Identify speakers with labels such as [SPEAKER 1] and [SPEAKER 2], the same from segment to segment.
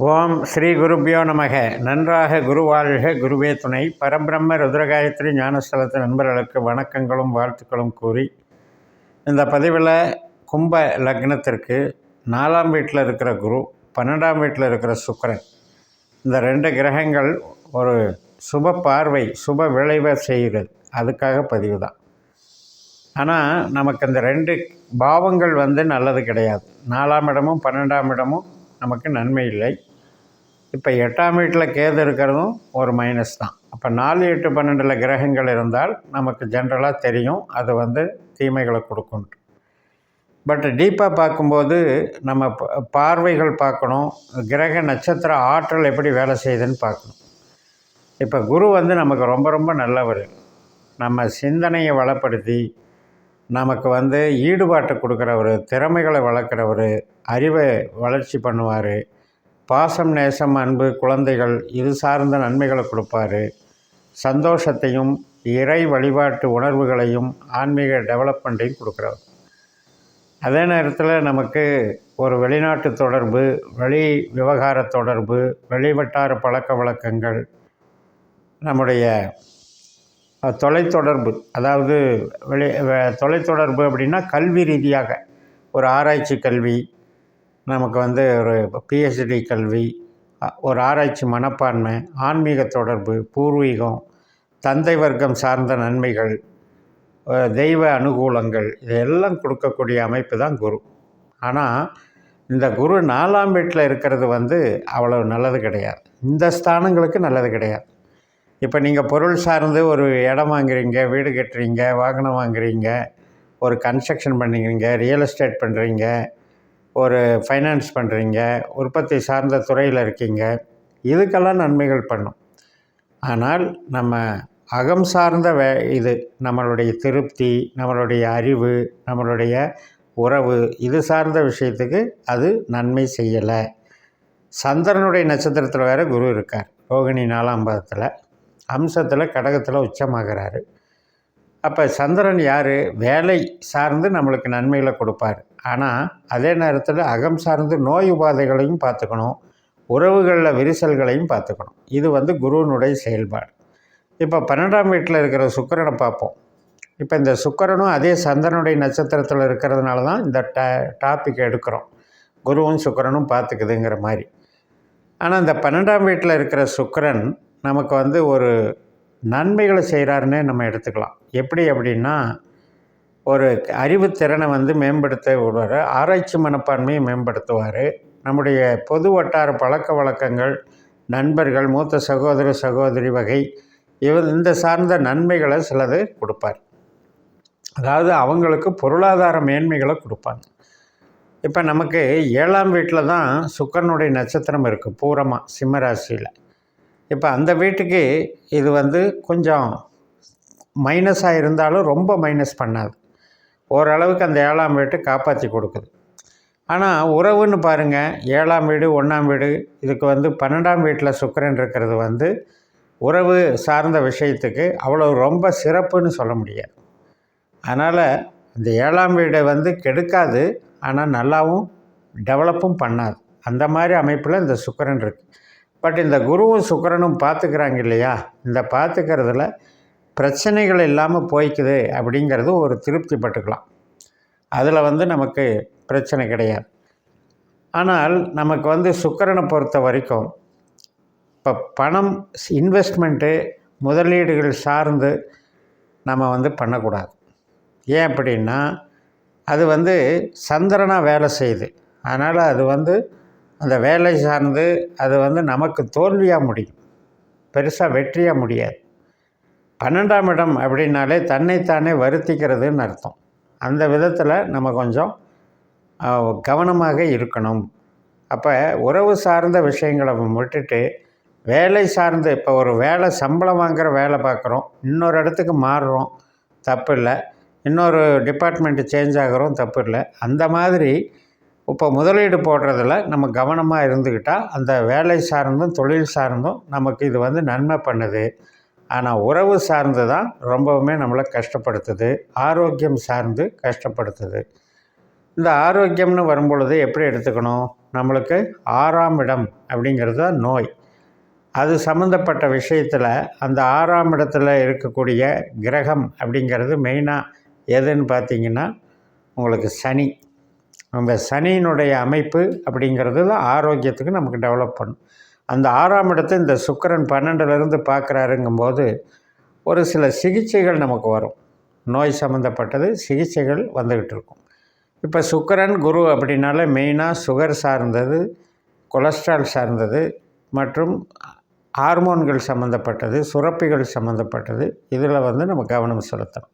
[SPEAKER 1] ஓம் ஸ்ரீ குருப்பியோ நமக. நன்றாக குருவாழ்க, குருவே துணை. பரபிரம்ம ருத்ரகாயத்ரி ஞானஸ்தலத்து நண்பர்களுக்கு வணக்கங்களும் வாழ்த்துக்களும் கூறி, இந்த பதிவில் கும்ப லக்னத்திற்கு 4ஆம் வீட்டில் இருக்கிற குரு, 12ஆம் வீட்டில் இருக்கிற சுக்கிரன், இந்த 2 கிரகங்கள் ஒரு சுப பார்வை, சுப விளைவை செய்கிறது. அதுக்காக பதிவு தான். ஆனால் நமக்கு இந்த 2 பாவங்கள் நல்லது கிடையாது. 4ஆம் இடமும் 12ஆம் இடமும் நமக்கு நன்மை இல்லை. இப்போ 8ஆம் வீட்டில் கேது இருக்கிறதும் ஒரு மைனஸ் தான். அப்போ 4, 8, 12 கிரகங்கள் இருந்தால் நமக்கு ஜென்ரலாக தெரியும் அது தீமைகளை கொடுக்கும். பட் டீப்பாக பார்க்கும்போது நம்ம பார்வைகள் பார்க்கணும், கிரக நட்சத்திர ஆற்றல் எப்படி வேலை செய்யுதுன்னு பார்க்கணும். இப்போ குரு நமக்கு ரொம்ப ரொம்ப நல்லவர். நம்ம சிந்தனையை வளப்படுத்தி நமக்கு ஈடுபாட்டை கொடுக்குறவர், திறமைகளை வளர்க்குறவர், அறிவை வளர்ச்சி பண்ணுவார், பாசம், நேசம், அன்பு, குழந்தைகள் இது சார்ந்த நன்மைகளை கொடுப்பார், சந்தோஷத்தையும் இறை வழிபாட்டு உணர்வுகளையும் ஆன்மீக டெவலப்மெண்ட்டையும் கொடுக்குறவர். அதே நேரத்தில் நமக்கு ஒரு வெளிநாட்டு தொடர்பு, வெளி விவகார தொடர்பு, வெளிவட்டார பழக்க வழக்கங்கள், நம்முடைய தொலைத்தொடர்பு, அதாவது தொலைத்தொடர்பு அப்படின்னா கல்வி ரீதியாக ஒரு ஆராய்ச்சி கல்வி, நமக்கு ஒரு பிஹெச்டி கல்வி, ஒரு ஆராய்ச்சி மனப்பான்மை, ஆன்மீக தொடர்பு, பூர்வீகம், தந்தை வர்க்கம் சார்ந்த நன்மைகள், தெய்வ அனுகூலங்கள், இதெல்லாம் கொடுக்கக்கூடிய அமைப்பு தான் குரு. ஆனால் இந்த குரு 4ஆம் வீட்டில் இருக்கிறது அவ்வளோ நல்லது கிடையாது. இந்த ஸ்தானங்களுக்கு நல்லது கிடையாது. இப்போ நீங்கள் பொருள் சார்ந்து ஒரு இடம் வாங்குறீங்க, வீடு கட்டுறீங்க, வாகனம் வாங்குறீங்க, ஒரு கன்ஸ்ட்ரக்ஷன் பண்ணுறீங்க, ரியல் எஸ்டேட் பண்ணுறீங்க, ஒரு ஃபைனான்ஸ் பண்ணுறீங்க, உற்பத்தி சார்ந்த துறையில் இருக்கீங்க, இதுக்கெல்லாம் நன்மைகள் பண்ணும். ஆனால் நம்ம அகம் சார்ந்த இது நம்மளுடைய திருப்தி, நம்மளுடைய அறிவு, நம்மளுடைய உறவு, இது சார்ந்த விஷயத்துக்கு அது நன்மை செய்யலை. சந்திரனுடைய நட்சத்திரத்தில் வேறு குரு இருக்கார். ரோகிணி 4ஆம் பாதத்தில், அம்சத்தில் கடகத்தில் உச்சமாகிறாரு. அப்போ சந்திரன் யார்? வேலை சார்ந்து நம்மளுக்கு நன்மைகளை கொடுப்பார். ஆனால் அதே நேரத்தில் அகம் சார்ந்து நோய் உபாதைகளையும் பார்த்துக்கணும், உறவுகளில் விரிசல்களையும் பார்த்துக்கணும். இது குருவினுடைய செயல்பாடு. இப்போ 12ஆம் வீட்டில் இருக்கிற சுக்கிரனை பார்ப்போம். இப்போ இந்த சுக்கிரனும் அதே சந்திரனுடைய நட்சத்திரத்தில் இருக்கிறதுனால தான் இந்த டாபிக் எடுக்கிறோம். குருவும் சுக்கிரனும் பார்த்துக்குதுங்கிற மாதிரி. ஆனால் இந்த 12ஆம் வீட்டில் இருக்கிற சுக்கிரன் நமக்கு ஒரு நன்மைகளை செய்கிறாருன்னே நம்ம எடுத்துக்கலாம். எப்படி அப்படின்னா, ஒரு அறிவுத்திறனை மேம்படுத்த விடுவார், ஆராய்ச்சி மனப்பான்மையை மேம்படுத்துவார், நம்முடைய பொது வட்டார பழக்க வழக்கங்கள், நண்பர்கள், மூத்த சகோதர சகோதரி வகை இந்த சார்ந்த நன்மைகளை சிலது கொடுப்பார். அதாவது அவங்களுக்கு பொருளாதார மேன்மைகளை கொடுப்பாங்க. இப்போ நமக்கு 7ஆம் வீட்டில் தான் சுக்கிரனுடைய நட்சத்திரம் இருக்குது, பூரமாக சிம்மராசியில். இப்போ அந்த வீட்டுக்கு இது கொஞ்சம் மைனஸாக இருந்தாலும் ரொம்ப மைனஸ் பண்ணாது, ஓரளவுக்கு அந்த 7ஆம் வீட்டு காப்பாற்றி கொடுக்குது. ஆனால் உறவுன்னு பாருங்கள், 7ஆம் வீடு 1ஆம் வீடு இதுக்கு 12ஆம் வீட்டில் சுக்கிரன் இருக்கிறது உறவு சார்ந்த விஷயத்துக்கு அவ்வளோ ரொம்ப சிறப்புன்னு சொல்ல முடியாது. அதனால் இந்த 7ஆம் வீடை கெடுக்காது, ஆனால் நல்லாவும் டெவலப்பும் பண்ணாது. அந்த மாதிரி அமைப்பில் இந்த சுக்கிரன் இருக்குது. பட் இந்த குருவும் சுக்கிரனும் பார்த்துக்கிறாங்க இல்லையா, இந்த பார்த்துக்கிறதுல பிரச்சனைகள் இல்லாமல் போய்க்குது அப்படிங்கிறது ஒரு திருப்தி பட்டுக்கலாம். அதில் நமக்கு பிரச்சனை கிடையாது. ஆனால் நமக்கு சுக்கிரனை பொறுத்த வரைக்கும் இப்போ பணம், இன்வெஸ்ட்மெண்ட்டு, முதலீடுகள் சார்ந்து நம்ம பண்ணக்கூடாது. ஏன் அப்படின்னா, அது சந்திரனாக வேலை செய்யுது. அதனால் அது அந்த வேலை சார்ந்து அது நமக்கு தோல்வியாக முடியும், பெருசாக வெற்றியாக முடியாது. 12ஆம் இடம் அப்படின்னாலே தன்னைத்தானே வருத்திக்கிறதுன்னு அர்த்தம். அந்த விதத்தில் நம்ம கொஞ்சம் கவனமாக இருக்கணும். அப்போ உறவு சார்ந்த விஷயங்களை விட்டுட்டு வேலை சார்ந்து, இப்போ ஒரு வேலை, சம்பளம் வாங்குகிற வேலை பார்க்குறோம், இன்னொரு இடத்துக்கு மாறுறோம், தப்பு இல்லை, இன்னொரு டிபார்ட்மெண்ட்டு சேஞ்ச் ஆகிறோம், தப்பு இல்லை. அந்த மாதிரி இப்போ முதலீடு போடுறதில் நம்ம கவனமாக இருந்துக்கிட்டால் அந்த வேலை சார்ந்தும் தொழில் சார்ந்தும் நமக்கு இது நன்மை பண்ணுது. ஆனால் உறவு சார்ந்து தான் ரொம்பவுமே நம்மளை கஷ்டப்படுத்துது, ஆரோக்கியம் சார்ந்து கஷ்டப்படுத்துது. இந்த ஆரோக்கியம்னு வரும்பொழுது எப்படி எடுத்துக்கணும்? நம்மளுக்கு 6ஆம் இடம் அப்படிங்கிறது தான் நோய். அது சம்மந்தப்பட்ட விஷயத்தில் அந்த 6ஆம் இடத்துல இருக்கக்கூடிய கிரகம் அப்படிங்கிறது மெயினாக எதுன்னு பார்த்திங்கன்னா உங்களுக்கு சனி. அந்த சனியினுடைய அமைப்பு அப்படிங்கிறது தான் ஆரோக்கியத்துக்கு நமக்கு டெவலப் பண்ணும். அந்த 6ஆம் இடத்தை இந்த சுக்கிரன் 12லேருந்து பார்க்குறாருங்கும்போது ஒரு சில சிகிச்சைகள் நமக்கு வரும். நோய் சம்மந்தப்பட்டது சிகிச்சைகள் வந்துக்கிட்டு இருக்கும். இப்போ சுக்கிரன் குரு அப்படின்னாலே மெயினாக சுகர் சார்ந்தது, கொலஸ்ட்ரால் சார்ந்தது மற்றும் ஹார்மோன்கள் சம்மந்தப்பட்டது, சுரப்பிகள் சம்மந்தப்பட்டது, இதில் நம்ம கவனம் செலுத்தணும்.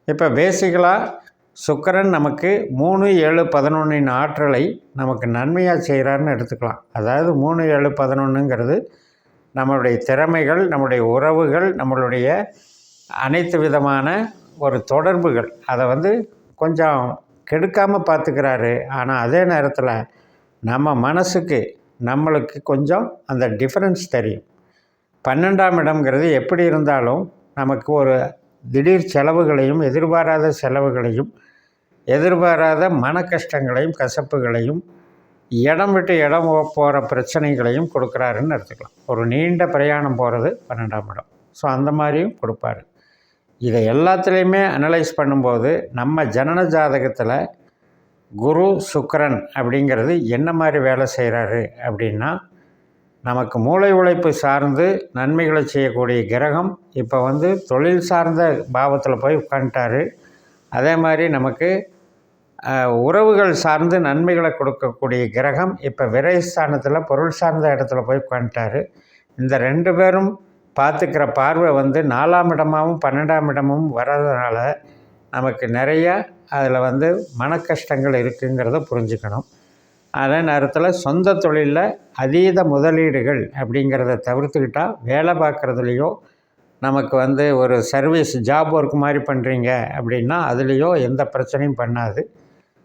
[SPEAKER 1] இப்போ பேசிக்கலாக சுக்கிரன் நமக்கு 3, 7, 11 ஆற்றலை நமக்கு நன்மையாக செய்கிறாருன்னு எடுத்துக்கலாம். அதாவது 3, 7, 11ங்கிறது நம்மளுடைய திறமைகள், நம்முடைய உறவுகள், நம்மளுடைய அனைத்து விதமான ஒரு தொடர்புகள், அதை கொஞ்சம் கெடுக்காமல் பார்த்துக்கிறாரு. ஆனால் அதே நேரத்தில் நம்ம மனசுக்கு நம்மளுக்கு கொஞ்சம் அந்த டிஃப்ரென்ஸ் தெரியும். 12ஆம் இடம்ங்கிறது எப்படி இருந்தாலும் நமக்கு ஒரு திடீர் செலவுகளையும், எதிர்பாராத செலவுகளையும், எதிர்பாராத மன கஷ்டங்களையும், கசப்புகளையும், இடம் விட்டு இடம் போகிற பிரச்சனைகளையும் கொடுக்குறாருன்னு எடுத்துக்கலாம். ஒரு நீண்ட பிரயாணம் போகிறது 12ஆம் இடம். ஸோ அந்த மாதிரியும் கொடுப்பாரு. இதை எல்லாத்துலேயுமே அனலைஸ் பண்ணும்போது நம்ம ஜனன ஜாதகத்தில் குரு சுக்கிரன் அப்படிங்கிறது என்ன மாதிரி வேலை செய்கிறாரு அப்படின்னா, நமக்கு மூளை உழைப்பு சார்ந்து நன்மைகளை செய்யக்கூடிய கிரகம் இப்போ தொழில் சார்ந்த பாவத்தில் போய் உட்காந்துட்டாரு. அதே மாதிரி நமக்கு உறவுகள் சார்ந்து நன்மைகளை கொடுக்கக்கூடிய கிரகம் இப்போ விரயஸ்தானத்தில் பொருள் சார்ந்த இடத்துல போய் உட்காந்துட்டாரு. இந்த 2 பேரும் பார்த்துக்கிற பார்வை 4ஆம் இடமாகவும் 12ஆம் இடமும் வர்றதுனால நமக்கு நிறையா அதில் மன கஷ்டங்கள் இருக்குங்கிறத புரிஞ்சுக்கணும். அதே நேரத்தில் சொந்த தொழிலில் அதீத முதலீடுகள் அப்படிங்கிறத தவிர்த்துக்கிட்டால் வேலை பார்க்குறதுலையோ நமக்கு ஒரு சர்வீஸ் ஜாப் ஒர்க் மாதிரி பண்ணுறீங்க அப்படின்னா அதுலேயோ எந்த பிரச்சனையும் பண்ணாது.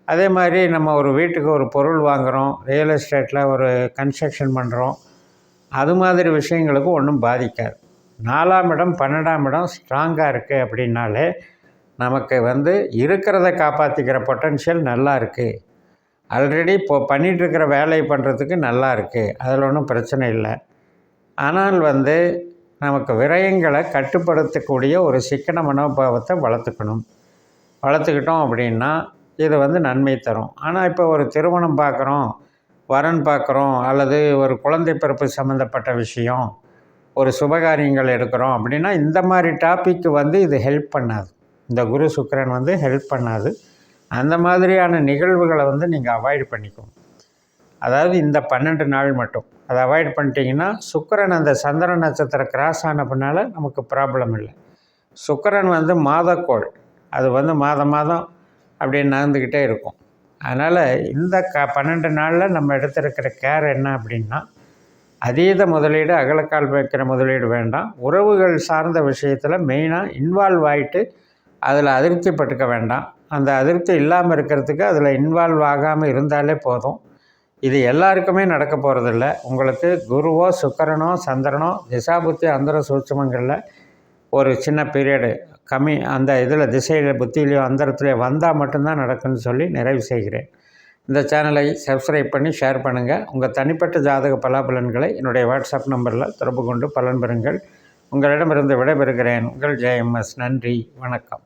[SPEAKER 1] அதே மாதிரி நம்ம ஒரு வீட்டுக்கு ஒரு பொருள் வாங்குகிறோம், ரியல் எஸ்டேட்டில் ஒரு கன்ஸ்ட்ரக்ஷன் பண்ணுறோம், அது மாதிரி விஷயங்களுக்கு ஒன்றும் பாதிக்காது. 4ஆம் இடம் 12ஆம் இடம் ஸ்ட்ராங்காக இருக்குது அப்படின்னாலே நமக்கு இருக்கிறத காப்பாற்றிக்கிற பொட்டன்ஷியல் நல்லா இருக்குது. ஆல்ரெடி இப்போது பண்ணிகிட்ருக்கிற வேலையை பண்ணுறதுக்கு நல்லா இருக்குது, அதில் ஒன்றும் பிரச்சனை இல்லை. ஆனால் நமக்கு விரயங்களை கட்டுப்படுத்தக்கூடிய ஒரு சிக்கன மனோபாவத்தை வளர்த்துக்கிட்டோம் அப்படின்னா இது நன்மை தரும். ஆனால் இப்போ ஒரு திருமணம் பார்க்குறோம், வரன் பார்க்குறோம், அல்லது ஒரு குழந்தை பிறப்பு சம்மந்தப்பட்ட விஷயம், ஒரு சுபகாரியங்கள் எடுக்கிறோம் அப்படின்னா இந்த மாதிரி டாப்பிக்கு இது ஹெல்ப் பண்ணாது. இந்த குரு சுக்கிரன் ஹெல்ப் பண்ணாது. அந்த மாதிரியான நிகழ்வுகளை நீங்கள் அவாய்ட் பண்ணிக்கோங்க. அதாவது இந்த 12 நாள் மட்டும் அதை அவாய்ட் பண்ணிட்டீங்கன்னா சுக்கிரன் அந்த சந்திர நட்சத்திரம் கிராஸ் ஆன பின்னால் நமக்கு ப்ராப்ளம் இல்லை. சுக்கிரன் மாதக்கோள், அது மாதம் அப்படியே நகர்ந்துக்கிட்டே இருக்கும். அதனால் இந்த 12 நாளில் நம்ம எடுத்திருக்கிற கேர் என்ன அப்படின்னா, அதீத முதலீடு, அகலக்கால் வைக்கிற முதலீடு வேண்டாம். உறவுகள் சார்ந்த விஷயத்தில் மெயினாக இன்வால்வ் ஆகிட்டு அதில் அதிருப்திப்பட்டுக்க வேண்டாம். அந்த அதிருப்தி இல்லாமல் இருக்கிறதுக்கு அதில் இன்வால்வ் ஆகாமல் இருந்தாலே போதும். இது எல்லாருக்குமே நடக்க போகிறதில்ல. உங்களுக்கு குருவோ சுக்கிரனோ சந்திரனோ திசாபுத்தி அந்தர சூட்சுமங்களில் ஒரு சின்ன பீரியடு கம்மி அந்த இதில் திசையில் புத்தியிலையோ அந்தரத்துலையோ வந்தால் மட்டும்தான் நடக்குன்னு சொல்லி நிறைவு செய்கிறேன். இந்த சேனலை சப்ஸ்கிரைப் பண்ணி ஷேர் பண்ணுங்கள். உங்கள் தனிப்பட்ட ஜாதக பலாபலன்களை என்னுடைய வாட்ஸ்அப் நம்பரில் தொடர்பு கொண்டு பலன் பெறுங்கள். உங்களிடமிருந்து விடைபெறுகிறேன். உங்கள் JMS. நன்றி, வணக்கம்.